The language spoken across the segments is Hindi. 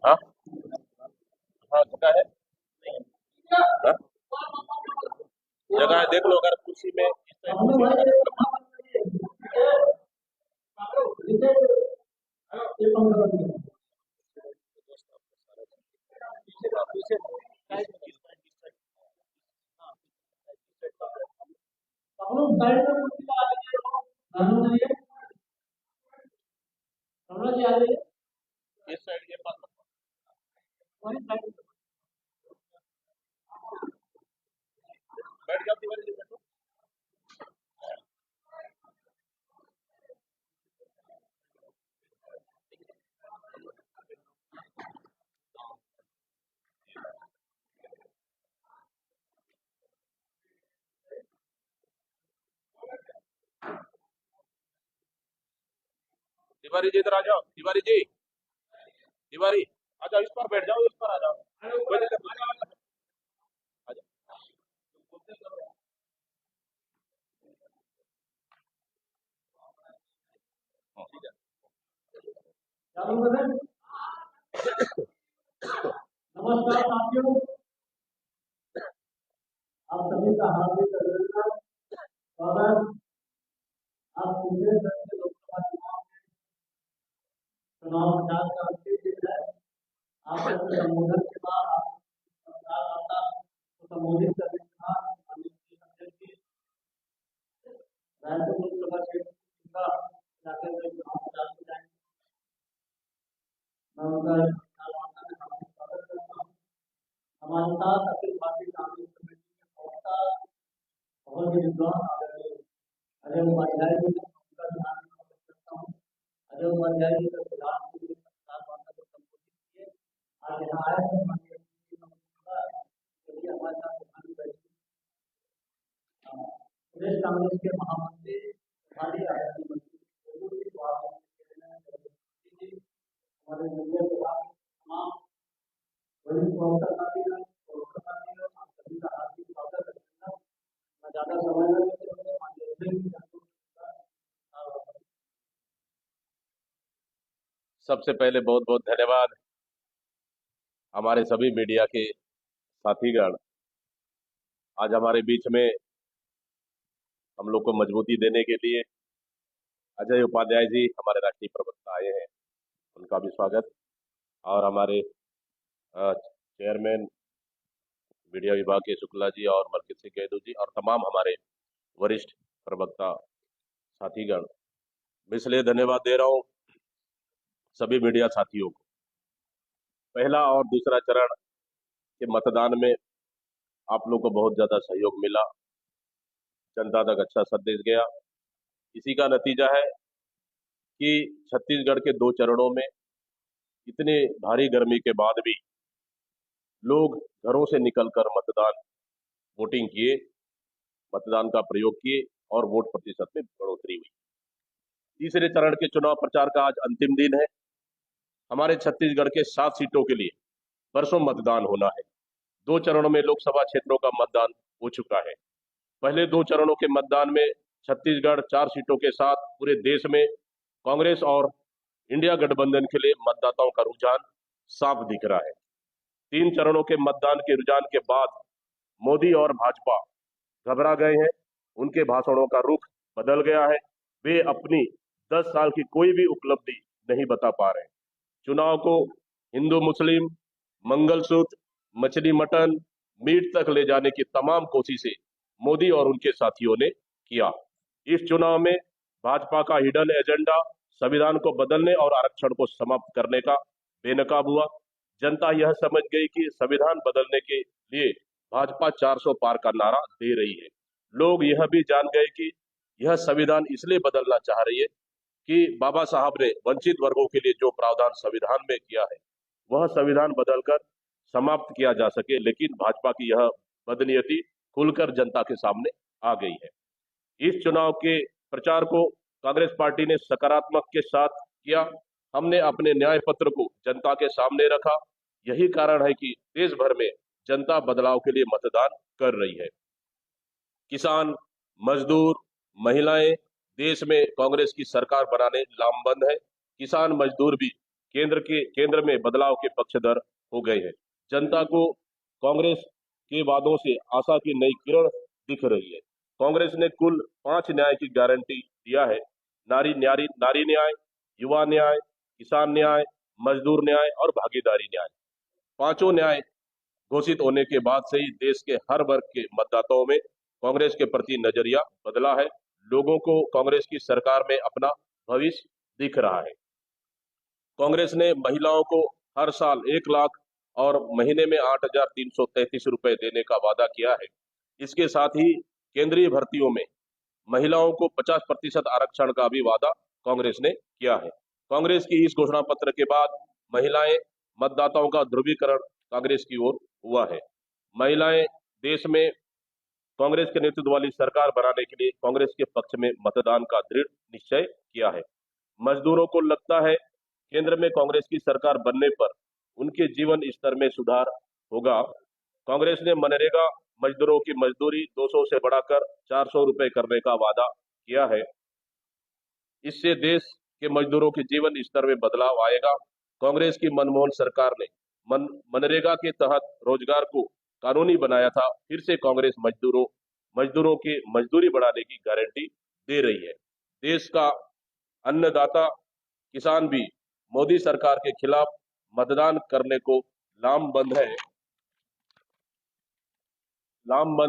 हाँ हाँ, जगह है। हाँ? जगह है, देख लो अगर कुर्सी में इस टाइप इस साइड के पास बैठ जाओ, दीवार के बैठो। तिवारी जी इधर आ जाओ, तिवारी जी, तिवारी आ जाओ, इस पर बैठ जाओ, इस पर आ जाओ, कोई दिक्कत नहीं, आ जाओ। हाँ, ठीक है। नमस्कार साथियों, आप सभी का हार्दिक अभिनंदन, स्वागत। आप पिछले दस लोकसभा चुनाव प्रचार का अंतिम दिन है। आपके संबोधन के बाद आप प्रचारकर्ता को संबोधित करने के बाद रायपुर लोकसभा क्षेत्र का इलाके में चुनाव प्रचार हो जाएंगे। मैं उनका वार्ता में हार्दिक स्वागत करता हूँ। हमारे साथ अखिल भारतीय कांग्रेस कमेटी के प्रवक्ता बहुत ही विद्वान अजय उपाध्याय जी का ध्यान करता हूँ। अजय उपाध्याय जी का विधान के लिए प्रचार वार्ता को संबोधित किए। आज यहाँ आए थे हमारे साथ प्रदेश कांग्रेस के महामंत्री हमारे मीडिया विभाग तमाम वरिष्ठ प्रवक्ता साथीगण आप सभी का हार्दिक स्वागत है। मैं ज्यादा समय न लेते हुए सबसे पहले बहुत बहुत धन्यवाद हमारे सभी मीडिया के साथीगण, आज हमारे बीच में हम लोग को मजबूती देने के लिए अजय उपाध्याय जी हमारे राष्ट्रीय प्रवक्ता आए हैं, उनका भी स्वागत। और हमारे चेयरमैन मीडिया विभाग के शुक्ला जी और मलकित सिंह गैदू जी और तमाम हमारे वरिष्ठ प्रवक्ता साथीगण, मैं इसलिए धन्यवाद दे रहा हूं सभी मीडिया साथियों को। पहला और दूसरा चरण के मतदान में आप लोग को बहुत ज्यादा सहयोग मिला, जनता तक अच्छा संदेश गया। इसी का नतीजा है कि छत्तीसगढ़ के 2 चरणों में इतने भारी गर्मी के बाद भी लोग घरों से निकलकर वोटिंग किए, मतदान का प्रयोग किए और वोट प्रतिशत में बढ़ोतरी हुई। तीसरे चरण के चुनाव प्रचार का आज अंतिम दिन है। हमारे छत्तीसगढ़ के 7 सीटों के लिए परसों मतदान होना है। 2 चरणों में लोकसभा क्षेत्रों का मतदान हो चुका है। पहले 2 चरणों के मतदान में छत्तीसगढ़ 4 सीटों के साथ पूरे देश में कांग्रेस और इंडिया गठबंधन के लिए मतदाताओं का रुझान साफ दिख रहा है। 3 चरणों के मतदान के रुझान के बाद मोदी और भाजपा घबरा गए हैं, उनके भाषणों का रुख बदल गया है। वे अपनी 10 साल की कोई भी उपलब्धि नहीं बता पा रहे। चुनाव को हिंदू मुस्लिम, मंगलसूत्र, मछली मटन, मीट तक ले जाने की तमाम कोशिशें मोदी और उनके साथियों ने किया। इस चुनाव में भाजपा का हिडन एजेंडा संविधान को बदलने और आरक्षण को समाप्त करने का बेनकाब हुआ। जनता यह समझ गई कि संविधान बदलने के लिए भाजपा 400 पार का नारा दे रही है। लोग यह भी जान गए कि यह संविधान इसलिए बदलना चाह रही है कि बाबा साहब ने वंचित वर्गों के लिए जो प्रावधान संविधान में किया है वह संविधान बदलकर समाप्त किया जा सके, लेकिन भाजपा की यह बदनीयती खुलकर जनता के सामने आ गई है। इस चुनाव के प्रचार को कांग्रेस पार्टी ने सकारात्मक के साथ किया। हमने अपने न्याय पत्र को जनता के सामने रखा। यही कारण है कि देश भर में जनता बदलाव के लिए मतदान कर रही है। किसान, मजदूर, महिलाएं देश में कांग्रेस की सरकार बनाने लामबंद है। किसान मजदूर भी केंद्र में बदलाव के पक्षधर हो गए हैं। जनता को कांग्रेस के वादों से आशा की नई किरण दिख रही है। कांग्रेस ने कुल 5 न्याय की गारंटी दिया है। नारी न्याय, युवा न्याय, किसान न्याय, मजदूर न्याय और भागीदारी न्याय। पांचों न्याय घोषित होने के बाद से ही देश के हर वर्ग के मतदाताओं में कांग्रेस के प्रति नजरिया बदला है। लोगों को कांग्रेस की सरकार में अपना भविष्य दिख रहा है। कांग्रेस ने महिलाओं को हर साल 1 लाख और महीने में 8,333 रुपए देने का वादा किया है। इसके साथ ही केंद्रीय भर्तियों में महिलाओं को 50% आरक्षण का भी वादा कांग्रेस ने किया है। कांग्रेस की इस घोषणा पत्र के बाद महिलाएं मतदाताओं का ध्रुवीकरण कांग्रेस की ओर हुआ है। महिलाएं देश में कांग्रेस के नेतृत्व वाली सरकार बनाने के लिए कांग्रेस के पक्ष में मतदान का दृढ़ निश्चय किया है। मजदूरों को लगता है केंद्र में कांग्रेस की सरकार बनने पर उनके जीवन स्तर में सुधार होगा। कांग्रेस ने मनरेगा मजदूरों की मजदूरी 200 से बढ़ाकर 400 रुपए करने का वादा किया है। इससे देश के मजदूरों के जीवन स्तर में बदलाव आएगा। कांग्रेस की मनमोहन सरकार ने मनरेगा के तहत रोजगार को कानूनी बनाया था। फिर से कांग्रेस मजदूरों की मजदूरी बढ़ाने की गारंटी दे रही है। देश का अन्नदाता किसान भी मोदी सरकार के खिलाफ मतदान करने को लामबंद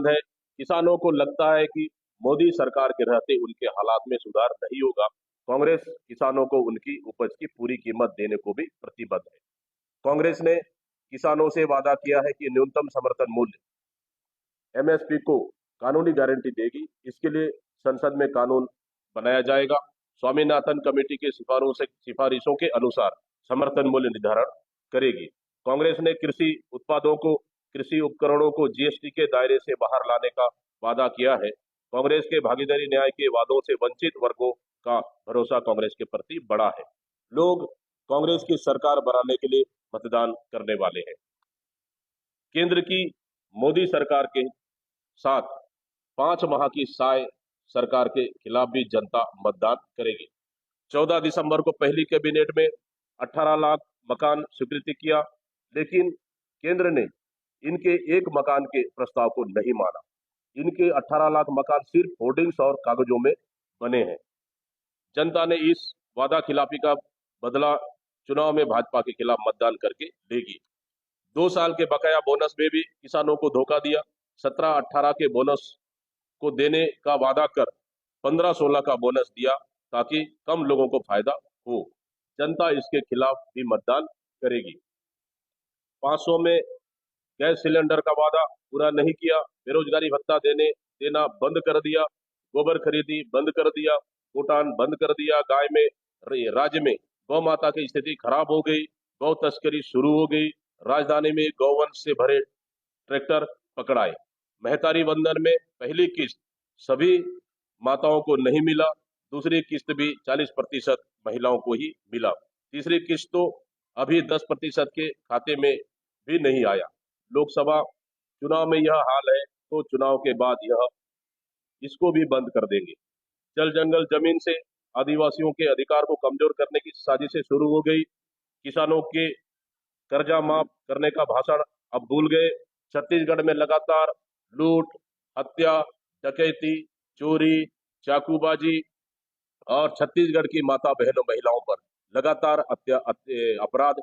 है। किसानों को लगता है कि मोदी सरकार के रहते उनके हालात में सुधार नहीं होगा। कांग्रेस किसानों को उनकी उपज की पूरी कीमत देने को भी प्रतिबद्ध है। कांग्रेस ने किसानों से वादा किया है कि न्यूनतम समर्थन मूल्य एमएसपी को कानूनी गारंटी देगी। इसके लिए संसद में कानून बनाया जाएगा। स्वामीनाथन कमेटी के सिफारिशों के अनुसार समर्थन मूल्य निर्धारण करेगी। कांग्रेस ने कृषि उपकरणों को जीएसटी के दायरे से बाहर लाने का वादा किया है। कांग्रेस के भागीदारी न्याय के वादों से वंचित वर्गों का भरोसा कांग्रेस के प्रति बढ़ा है। लोग कांग्रेस की सरकार बनाने के लिए मतदान करने वाले हैं। केंद्र की मोदी सरकार के साथ 5 माह की साय सरकार के खिलाफ भी जनता मतदान करेगी। 14 दिसंबर को पहली कैबिनेट में 18 लाख मकान स्वीकृति किया, लेकिन केंद्र ने इनके एक मकान के प्रस्ताव को नहीं माना। इनके 18 लाख मकान सिर्फ होर्डिंग्स और कागजों में बने हैं। जनता ने इस वादा खिलाफी का बदला चुनाव में भाजपा के खिलाफ मतदान करके लेगी। 2 साल के बकाया बोनस में भी किसानों को धोखा दिया। 17-18 के बोनस को देने का वादा कर 15-16 का बोनस दिया ताकि कम लोगों को फायदा हो। जनता इसके खिलाफ भी मतदान करेगी। 500 में गैस सिलेंडर का वादा पूरा नहीं किया। बेरोजगारी भत्ता देना बंद कर दिया। गोबर खरीदी बंद कर दिया। भूटान बंद कर दिया। राज्य में गौ माता की स्थिति खराब हो गई। गौ तस्करी शुरू हो गई। राजधानी में गौवंश से भरे ट्रैक्टर पकड़ाए। महतारी वंदन में पहली किस्त सभी माताओं को नहीं मिला। दूसरी किस्त भी 40% महिलाओं को ही मिला। तीसरी किस्त तो अभी 10% के खाते में भी नहीं आया। लोकसभा चुनाव में यह हाल है तो चुनाव के बाद इसको भी बंद कर देंगे। जल जंगल जमीन से आदिवासियों के अधिकार को कमजोर करने की साजिशें शुरू हो गई। किसानों के कर्जा माफ करने का भाषण अब भूल गए। छत्तीसगढ़ में लगातार लूट, हत्या, डकैती, चोरी, चाकूबाजी और छत्तीसगढ़ की माता बहनों महिलाओं पर लगातार अपराध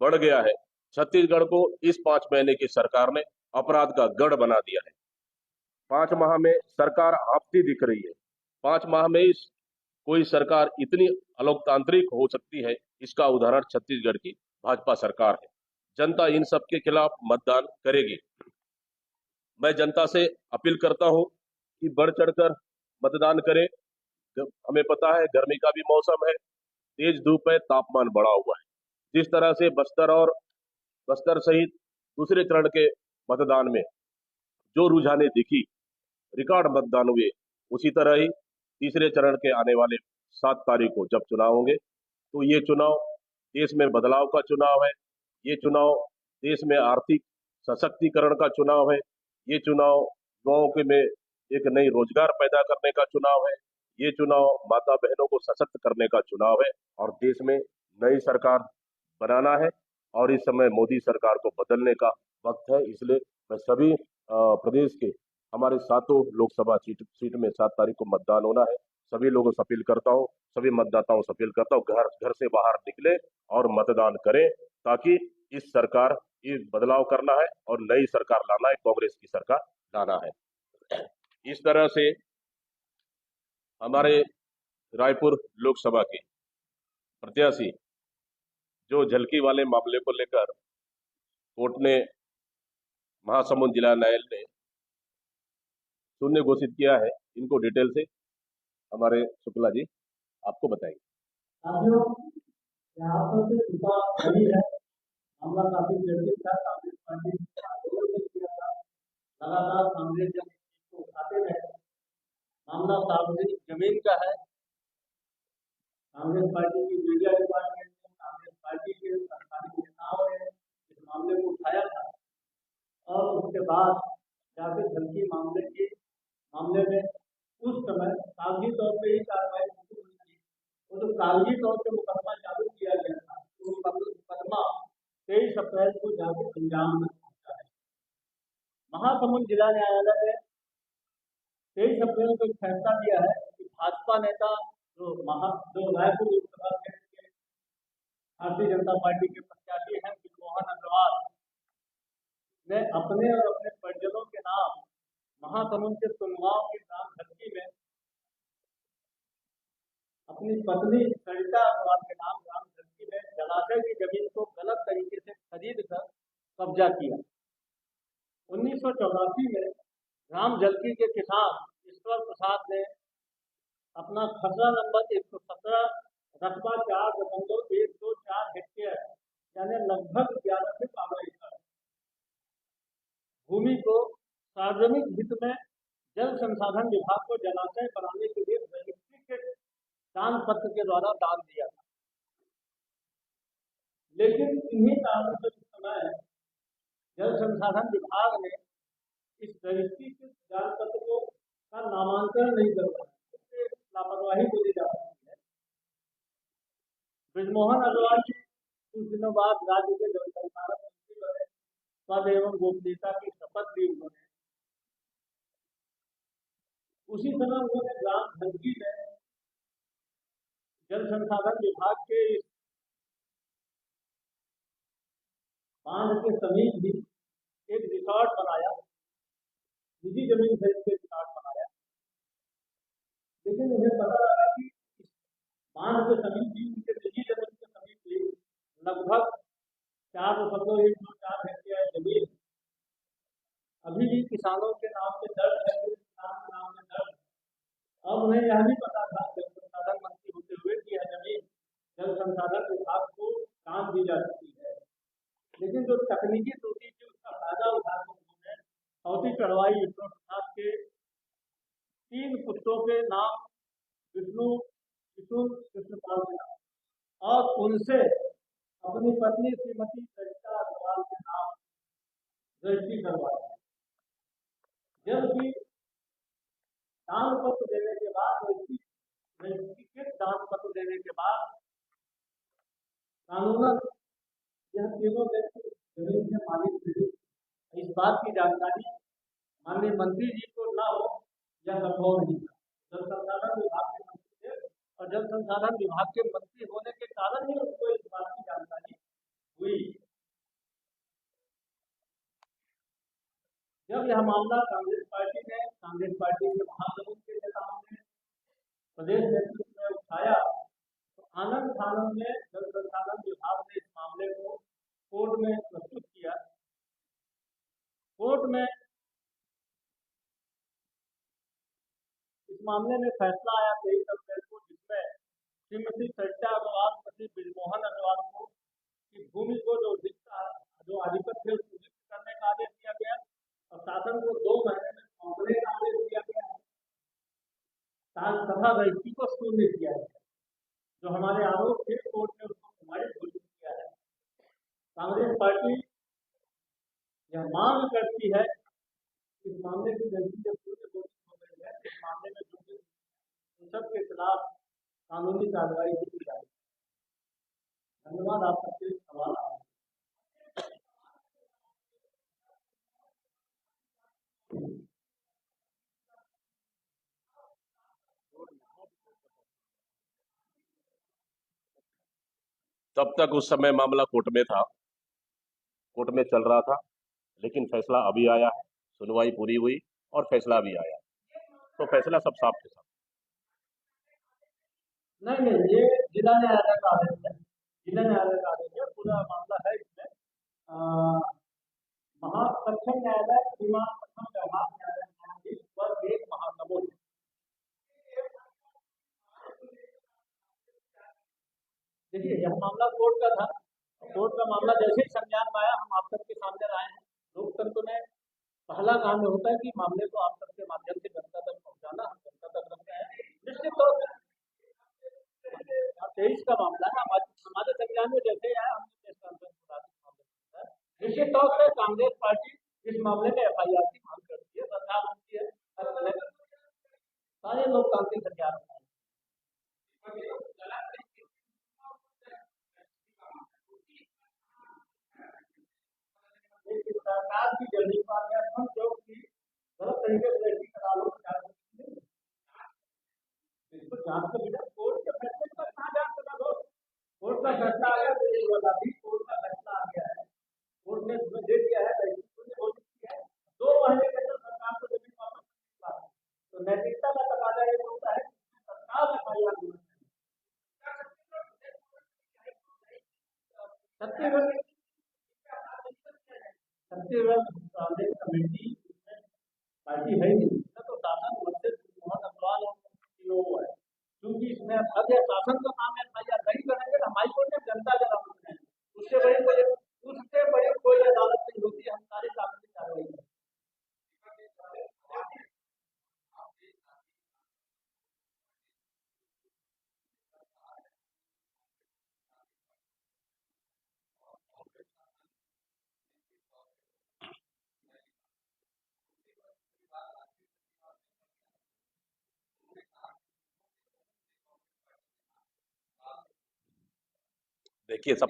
बढ़ गया है। छत्तीसगढ़ को इस 5 महीने की सरकार ने अपराध का गढ़ बना दिया है। 5 माह में सरकार हाफती दिख रही है। 5 माह में कोई सरकार इतनी अलोकतांत्रिक हो सकती है, इसका उदाहरण छत्तीसगढ़ की भाजपा सरकार है। जनता इन सब के खिलाफ मतदान करेगी। मैं जनता से अपील करता हूं कि बढ़ चढ़कर मतदान करें। हमें पता है गर्मी का भी मौसम है, तेज धूप है, तापमान बढ़ा हुआ है। जिस तरह से बस्तर सहित दूसरे चरण के मतदान में जो रुझाने दिखी, रिकॉर्ड मतदान हुए, उसी तरह ही तीसरे चरण के आने वाले 7 तारीख को जब चुनाव होंगे तो ये चुनाव देश में बदलाव का चुनाव है। ये चुनाव देश में आर्थिक सशक्तिकरण का चुनाव है। ये चुनाव युवाओं के में एक नई रोजगार पैदा करने का चुनाव है। ये चुनाव माता बहनों को सशक्त करने का चुनाव है और देश में नई सरकार बनाना है और इस समय मोदी सरकार को बदलने का वक्त है। इसलिए मैं सभी प्रदेश के हमारे सातों लोकसभा सीट में 7 तारीख को मतदान होना है। सभी लोगों से अपील करता हूँ, सभी मतदाताओं से अपील करता हूँ, घर घर से बाहर निकले और मतदान करें, ताकि इस सरकार ये बदलाव करना है और नई सरकार लाना है, कांग्रेस की सरकार लाना है। इस तरह से हमारे रायपुर लोकसभा के प्रत्याशी जो झलकी वाले मामले को लेकर कोर्ट ने, महासमुंद जिला न्यायालय ने शून्य घोषित किया है, इनको डिटेल से हमारे शुक्ला जी आपको बताएंगे। साथियों, यहाँ पर से सुबह बड़ी है, मामला काफी जटिल था। कांग्रेस पार्टी ने आंदोलन भी किया था, लगातार कांग्रेस जन इसको उठाते रहे। मामला सार्वजनिक जमीन का है। कांग्रेस पार्टी की मीडिया डिपार्टमेंट ने, कांग्रेस पार्टी के सरकारी नेताओं ने इस मामले को उठाया था और उसके बाद जाके झलकी मामले में उस समय कागजी तौर पर ही कार्रवाई शुरू हुई थी। वो जो कागजी तौर पर मुकदमा चालू किया गया था, वो मुकदमा 23 अप्रैल को जाके अंजाम में पहुंचा है। महासमुंद जिला न्यायालय ने 23 अप्रैल को फैसला दिया है कि भाजपा नेता जो रायपुर लोकसभा क्षेत्र के भारतीय जनता पार्टी के प्रत्याशी हैं ब्रिजमोहन अग्रवाल ने अपने और अपने परिजनों के नाम महासमुंद के तुमगांव के ग्राम झलकी में अपनी पत्नी सरिता अग्रवाल के नाम ग्राम झलकी में जलाशय की जमीन को गलत तरीके से खरीद कर कब्जा किया। 1984 में ग्राम झलकी के किसान ईश्वर प्रसाद ने अपना खसरा नंबर 117 रकबा 4.124 हेक्टेयर यानी लगभग 11 से 12 एकड़ भूमि को सार्वजनिक हित में जल संसाधन विभाग को जलाशय बनाने के लिए रजिस्ट्री के दान पत्र के द्वारा दान दिया था। लेकिन इन्हीं कारणों से उस समय जल संसाधन विभाग ने इस रजिस्ट्री के दान पत्र को का नामांकन नहीं करवाया, लापरवाही बोली जा सकती है। ब्रिजमोहन अग्रवाल जी कुछ दिनों बाद राज्य के जल संसाधन मंत्री बने, पद एवं गोपनीयता की शपथ ली उन्होंने। उसी समय उन्होंने ग्राम झलकी में जल संसाधन विभाग के इस बांध के समीप भी एक रिसोर्ट बनाया, निजी जमीन खरीद के रिसोर्ट बनाया। लेकिन उन्हें पता लगा कि इस बांध के समीप भी, उनके निजी जमीन के समीप भी लगभग 4.124 हेक्टेयर जमीन अभी भी किसानों के नाम पे दर्ज है, किसान के नाम पे दर्ज। अब उन्हें यह भी पता था जल संसाधन मंत्री होते हुए कि यह जमीन जल संसाधन विभाग को काम दी जा सकती है, लेकिन जो तकनीकी त्रुटि थी उसका फायदा उठाकर उन्होंने चौथी चढ़वाई ईश्वर प्रसाद के 3 पुत्रों के नाम विष्णु, विष्णु कृष्णपाल के नाम और उनसे अपनी पत्नी श्रीमती सरिता अग्रवाल के नाम रजिस्ट्री करवाया। जबकि दान पत्र देने के बाद, रजिस्ट्री दान पत्र देने के बाद कानूनन यह तीनों व्यक्ति जमीन के मालिक नहीं। इस बात की जानकारी माननीय मंत्री जी को न हो यह संभव नहीं था। जल संसाधन विभाग के मंत्री थे और जल संसाधन विभाग के मंत्री होने के कारण ही उनको इस बात की जानकारी हुई। जब यह मामला कांग्रेस पार्टी के महासमुंद के नेताओं ने, प्रदेश नेतृत्व में उठाया तो आनंद फानंद में जल संसाधन विभाग ने इस मामले को कोर्ट में प्रस्तुत किया। कोर्ट में इस मामले में फैसला आया 23 अप्रैल को, जिसमें श्रीमती सरिता अग्रवाल पति ब्रिजमोहन अग्रवाल को की भूमि को जो आधिपत्य उसको रिक्त करने का आदेश दिया गया और शासन को 2 महीने में सौंपने का आदेश दिया गया तथा रजिस्ट्री को शून्य किया गया। जो हमारे आरोप थे, कोर्ट ने उसको प्रमाणित घोषित किया है। कांग्रेस पार्टी यह मांग करती है कि इस मामले की रजिस्ट्री जब शून्य घोषित हो गई है, इस मामले में जो उन सब के खिलाफ कानूनी कार्रवाई की जाए। धन्यवाद। आप सबके सवाल तब तक उस समय मामला कोर्ट में था, कोर्ट में चल रहा था, लेकिन फैसला अभी आया है, सुनवाई पूरी हुई और फैसला भी आया, तो फैसला सब साफ के साथ। नहीं, ये जिला न्यायालय का आदेश है, जिला न्यायालय का आदेश है, पूरा मामला है इसमें। महासक्षम न्यायालय श्रीमान प्रथम व्यवहार न्यायालय न्यायाधीश वर्ग 1 महासमुंद। देखिए, यह मामला कोर्ट का था। कोर्ट का मामला जैसे ही संज्ञान में आया, हम आप सबके सामने लाए हैं। लोकतंत्र में पहला काम ये होता है कि मामले को आप सबके माध्यम से जनता तक पहुंचाना। हम जनता तक रखते हैं, निश्चित तौर पर 23 का मामला है। हमारे संज्ञान में जैसे ही आया, हमने प्रेस कॉन्फ्रेंस बुला दी मामले को। निश्चित तौर से कांग्रेस पार्टी इस मामले में एफआईआर की मांग करती है, प्रधानमंत्री है, सारे लोकतांत्रिक संज्ञान में सरकार की जल्दी पार्टी जो कि गलत तरीके से लड़की का दावा प्रचार करती है, इसको जांच के बिना कोर्ट के फैसले पर कहाँ जांच करना दो। कोर्ट का फैसला आ गया, कोर्ट का फैसला आ गया है, कोर्ट ने दे दिया है, लड़की ने घोषित किया है, 2 महीने के अंदर सरकार को जमीन वापस मिलता है। तो नैतिकता का तकाजा ये होता है कि सरकार एफआईआर होना चाहिए। छत्तीसगढ़ कांग्रेस कमेटी पार्टी है ही नहीं, तो शासन वर्सेस मोहन अग्रवाल और है, क्योंकि इसमें अब यह शासन का काम है, एफआईआर नहीं करेंगे तो हाईकोर्ट में जनता जला सकते हैं। उससे बड़ी कोई अदालत नहीं होती, हम सारी कानूनी कार्रवाई करें। देखिए सब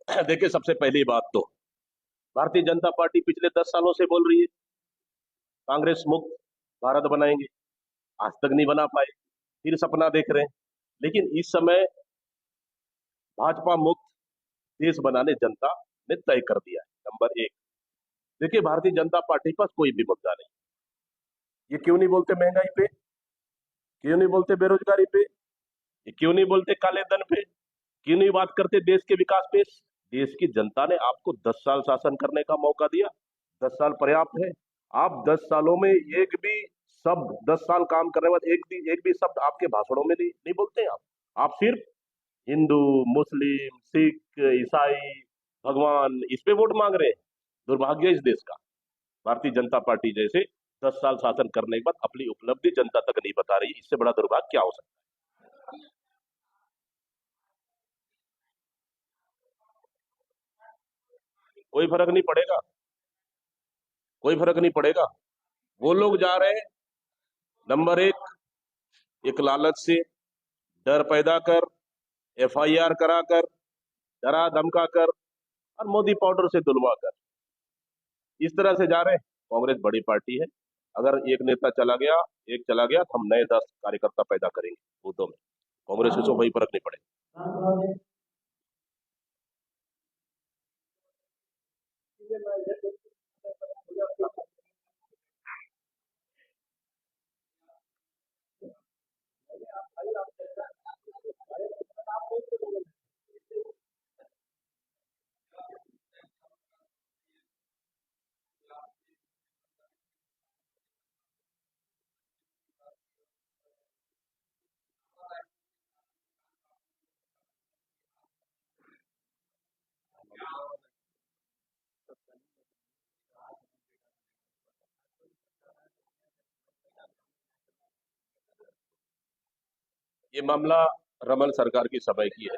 देखिए, सबसे पहली बात तो भारतीय जनता पार्टी पिछले 10 सालों से बोल रही है कांग्रेस मुक्त भारत बनाएंगे, आज तक नहीं बना पाए, फिर सपना देख रहे हैं। लेकिन इस समय भाजपा मुक्त देश बनाने जनता ने तय कर दिया है। नंबर एक, देखिए भारतीय जनता पार्टी के पास कोई भी मुद्दा नहीं। ये क्यों नहीं बोलते महंगाई पे, क्यों नहीं बोलते बेरोजगारी पे, ये क्यों नहीं बोलते काले धन पे, क्यों नहीं बात करते देश के विकास पे। देश की जनता ने आपको 10 साल शासन करने का मौका दिया, 10 साल पर्याप्त है। आप 10 सालों में एक भी शब्द, 10 साल काम करने के बाद एक भी शब्द आपके भाषणों में नहीं बोलते हैं। आप सिर्फ हिंदू, मुस्लिम, सिख, ईसाई, भगवान, इस पे वोट मांग रहे हैं। दुर्भाग्य इस देश का, भारतीय जनता पार्टी जैसे 10 साल शासन करने के बाद अपनी उपलब्धि जनता तक नहीं बता रही। इससे बड़ा दुर्भाग्य क्या हो सकता है? कोई फर्क नहीं पड़ेगा, कोई फर्क नहीं पड़ेगा। वो लोग जा रहे हैं नंबर एक लालच से, डर पैदा कर, एफआईआर कराकर, डरा धमका कर और मोदी पाउडर से धुलवा कर, इस तरह से जा रहे हैं। कांग्रेस बड़ी पार्टी है, अगर एक नेता चला गया, एक चला गया, तो हम नए 10 कार्यकर्ता पैदा करेंगे बूथों में। कांग्रेस को कोई फर्क नहीं पड़ेगा। ये मामला रमन सरकार की समय की है।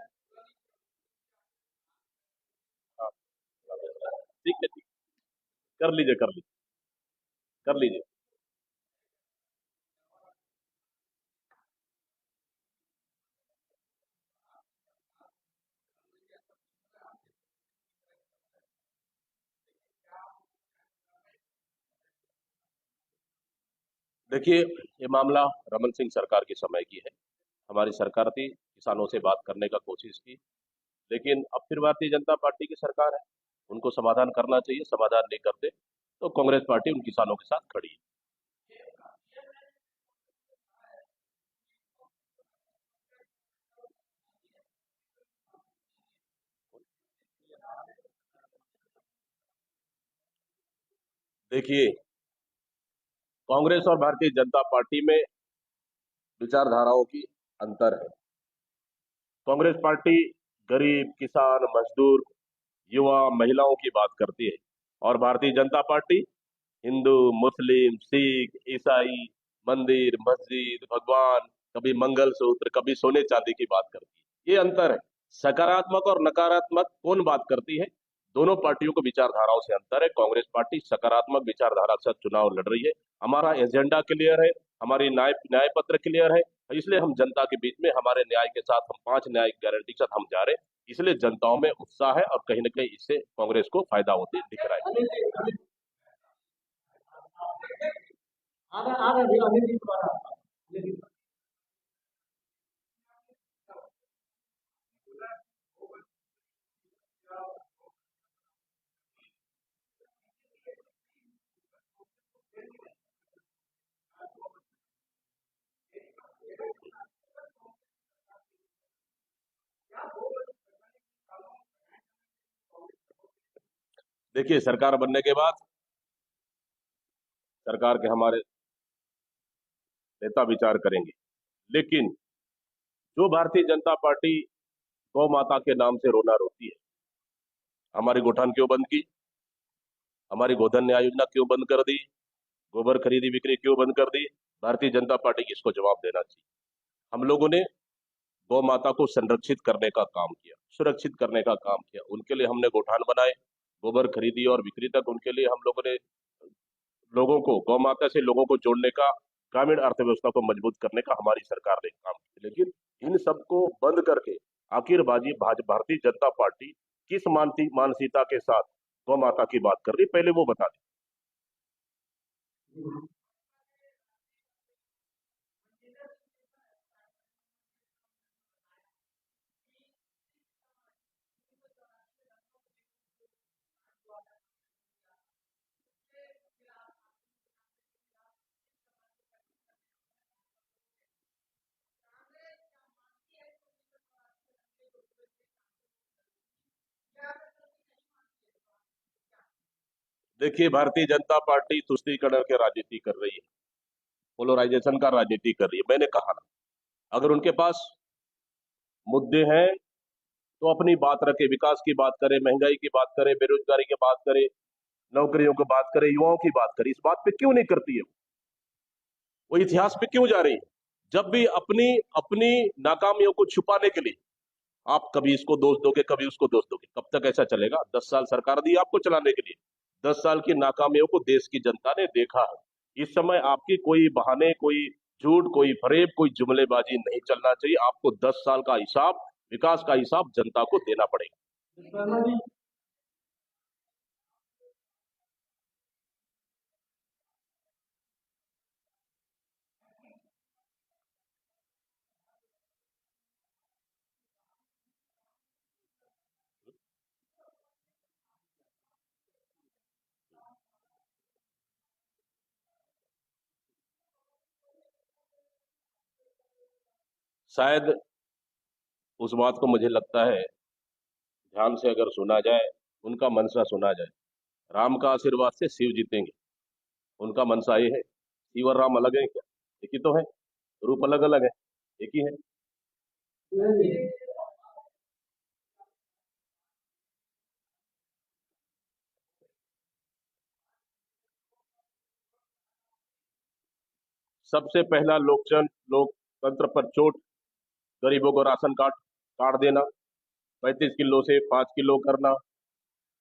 हाँ, ठीक है, ठीक, कर लीजिए, कर लीजिए, कर लीजिए। देखिए, ये मामला रमन सिंह सरकार के समय की है। हमारी सरकार थी, किसानों से बात करने का कोशिश की, लेकिन अब फिर भारतीय जनता पार्टी की सरकार है। उनको समाधान करना चाहिए, समाधान नहीं करते तो कांग्रेस पार्टी उन किसानों के साथ खड़ी है। देखिए, कांग्रेस और भारतीय जनता पार्टी में विचारधाराओं की अंतर है। कांग्रेस पार्टी गरीब, किसान, मजदूर, युवा, महिलाओं की बात करती है और भारतीय जनता पार्टी हिंदू, मुस्लिम, सिख, ईसाई, मंदिर, मस्जिद, भगवान, कभी मंगलसूत्र, कभी सोने चांदी की बात करती है। ये अंतर है। सकारात्मक और नकारात्मक कौन बात करती है? दोनों पार्टियों को विचारधाराओं से अंतर है। कांग्रेस पार्टी सकारात्मक विचारधारा के साथ चुनाव लड़ रही है। हमारा एजेंडा क्लियर है, हमारी न्याय पत्र क्लियर है, इसलिए हम जनता के बीच में हमारे न्याय के साथ, हम 5 न्याय गारंटी के साथ हम जा रहे हैं। इसलिए जनताओं में उत्साह है और कहीं ना कहीं इससे कांग्रेस को फायदा होते दिख रहा है। आगे आगे भी अभी भी दोबारा अभी भी। देखिए, सरकार बनने के बाद सरकार के हमारे नेता विचार करेंगे, लेकिन जो भारतीय जनता पार्टी गौ माता के नाम से रोना रोती है, हमारी गोठान क्यों बंद की, हमारी गोधन न्याय योजना क्यों बंद कर दी, गोबर खरीदी बिक्री क्यों बंद कर दी, भारतीय जनता पार्टी की इसको जवाब देना चाहिए। हम लोगों ने गौ माता को संरक्षित करने का काम किया, सुरक्षित करने का काम किया, उनके लिए हमने गोठान बनाए, गोबर खरीदी और बिक्री तक उनके लिए हम लोगों ने लोगों को, गौ माता से लोगों को जोड़ने का, ग्रामीण अर्थव्यवस्था को मजबूत करने का हमारी सरकार ने काम किया। लेकिन इन सबको बंद करके आखिर भारतीय जनता पार्टी किस मानसिकता के साथ गौ माता की बात कर रही, पहले वो बता दें। देखिए, भारतीय जनता पार्टी तुष्टीकरण की राजनीति कर रही है, पोलराइजेशन का राजनीति कर रही है। मैंने कहा ना, अगर उनके पास मुद्दे हैं तो अपनी बात रखे, विकास की बात करें, महंगाई की बात करें, बेरोजगारी की बात करें, नौकरियों की बात करें, युवाओं की बात करें। इस बात पे क्यों नहीं करती है? वो इतिहास पे क्यों जा रही है? जब भी अपनी अपनी नाकामियों को छुपाने के लिए आप कभी इसको दोष दोगे, कभी उसको दोष दोगे, कब तक ऐसा चलेगा? 10 साल सरकार दी आपको चलाने के लिए। 10 साल की नाकामियों को देश की जनता ने देखा है। इस समय आपकी कोई बहाने, कोई झूठ, कोई फरेब, कोई जुमलेबाजी नहीं चलना चाहिए। आपको 10 साल का हिसाब, विकास का हिसाब जनता को देना पड़ेगा। शर्मा जी, शायद उस बात को, मुझे लगता है, ध्यान से अगर सुना जाए, उनका मनसा सुना जाए, राम का आशीर्वाद से शिव जीतेंगे। उनका मनसा ये है। शिव और राम अलग है क्या? एक ही तो है, रूप अलग अलग है, एक ही है। सबसे पहला लोकतंत्र पर चोट, गरीबों को राशन कार्ड काट देना, 35 किलो से 5 किलो करना,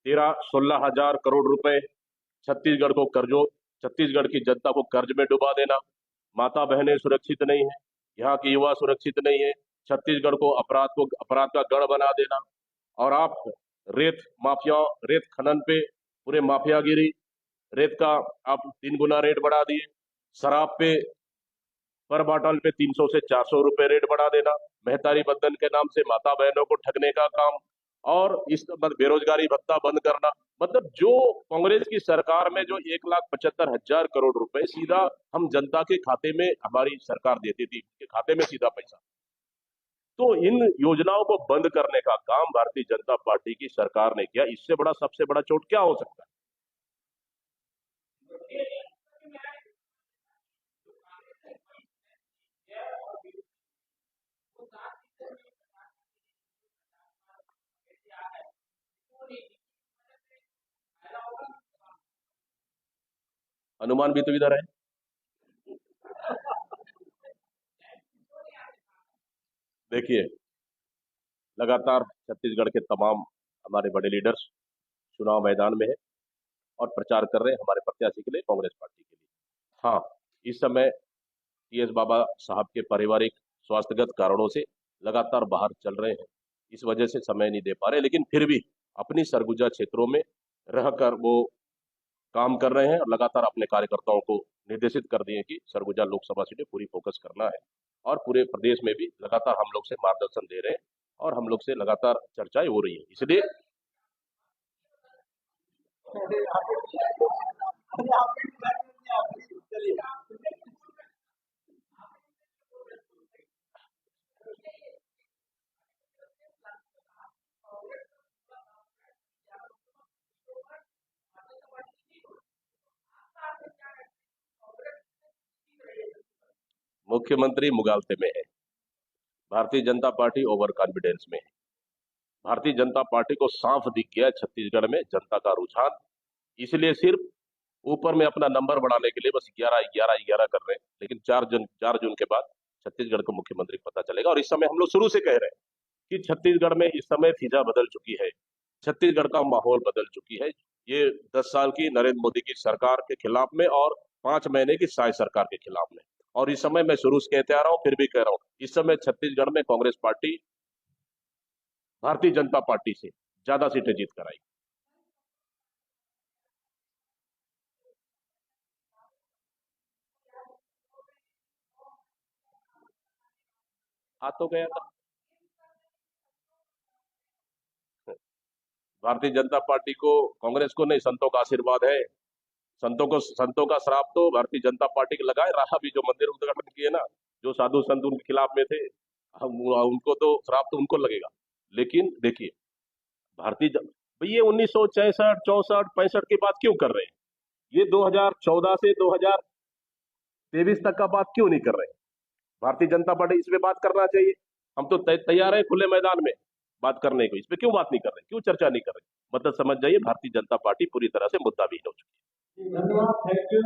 16,000 करोड़ रुपए छत्तीसगढ़ को कर्जों छत्तीसगढ़ की जनता को कर्ज में डुबा देना, माता बहनें सुरक्षित नहीं है, यहाँ के युवा सुरक्षित नहीं है, छत्तीसगढ़ को अपराध का गढ़ बना देना। और आप रेत माफिया, रेत खनन पे पूरे माफियागिरी, रेत का आप 3 गुना रेट बढ़ा दिए, शराब पे पर बॉटल पे 300 से 400 रुपए रेट बढ़ा देना, महतारी बंधन के नाम से माता बहनों को ठगने का काम, और इस बेरोजगारी भत्ता बंद करना। मतलब जो कांग्रेस की सरकार में जो 1,75,000 करोड़ रुपए सीधा हम जनता के खाते में हमारी सरकार देती थी, के खाते में सीधा पैसा, तो इन योजनाओं को बंद करने का काम भारतीय जनता पार्टी की सरकार ने किया। इससे बड़ा, सबसे बड़ा चोट क्या हो सकता है? अनुमान भी तो इधर है। देखिए, लगातार छत्तीसगढ़ के तमाम हमारे बड़े लीडर्स चुनाव मैदान में है और प्रचार कर रहे हैं हमारे प्रत्याशी के लिए, कांग्रेस पार्टी के लिए। हाँ, इस समय टीएस बाबा साहब के पारिवारिक स्वास्थ्यगत कारणों से लगातार बाहर चल रहे हैं, इस वजह से समय नहीं दे पा रहे, लेकिन फिर भी अपनी सरगुजा क्षेत्रों में रहकर वो काम कर रहे हैं और लगातार अपने कार्यकर्ताओं को निर्देशित कर दिए कि सरगुजा लोकसभा सीटें पूरी फोकस करना है, और पूरे प्रदेश में भी लगातार हम लोग से मार्गदर्शन दे रहे हैं और हम लोग से लगातार चर्चाएं हो रही है। इसलिए मुख्यमंत्री मुगालते में है, Bharatiya Janata party over confidence में है। भारतीय जनता पार्टी को साफ दिख गया छत्तीसगढ़ में जनता का रुझान, इसलिए सिर्फ ऊपर में अपना नंबर बढ़ाने के लिए बस 11-11-11 कर रहे हैं, लेकिन 4 जून के बाद छत्तीसगढ़ को मुख्यमंत्री पता चलेगा। और इस समय हम लोग शुरू से कह रहे हैं कि छत्तीसगढ़ में इस समय फिजा बदल चुकी है, छत्तीसगढ़ का माहौल बदल चुकी है। ये 10 साल की नरेंद्र मोदी की सरकार के खिलाफ में और 5 महीने की साय सरकार के खिलाफ में, और इस समय मैं शुरू से कहते आ रहा हूं, फिर भी कह रहा हूं, इस समय छत्तीसगढ़ में कांग्रेस पार्टी भारतीय जनता पार्टी से ज्यादा सीटें जीत कर आई। आ तो गया था। भारतीय जनता पार्टी को, कांग्रेस को नहीं, संतों का आशीर्वाद है। संतों का श्राप तो भारतीय जनता पार्टी के लगाए रहा भी, जो मंदिर उद्घाटन किए ना, जो साधु संत उनके खिलाफ में थे, उनको तो श्राप तो उनको लगेगा। लेकिन देखिए, भारतीय भाई ये 1963, 64, 65 की बात क्यों कर रहे हैं? ये 2014 से 2023 तक का बात क्यों नहीं कर रहे हैं? भारतीय जनता पार्टी इस पे बात करना चाहिए। हम तो तैयार है खुले मैदान में बात करने को, इस पे क्यों बात नहीं कर रहे, क्यों चर्चा नहीं कर रहे? मतलब समझ जाइए, भारतीय जनता पार्टी पूरी तरह से मुद्दा भी हो चुकी है। धन्यवाद, थैंक यू।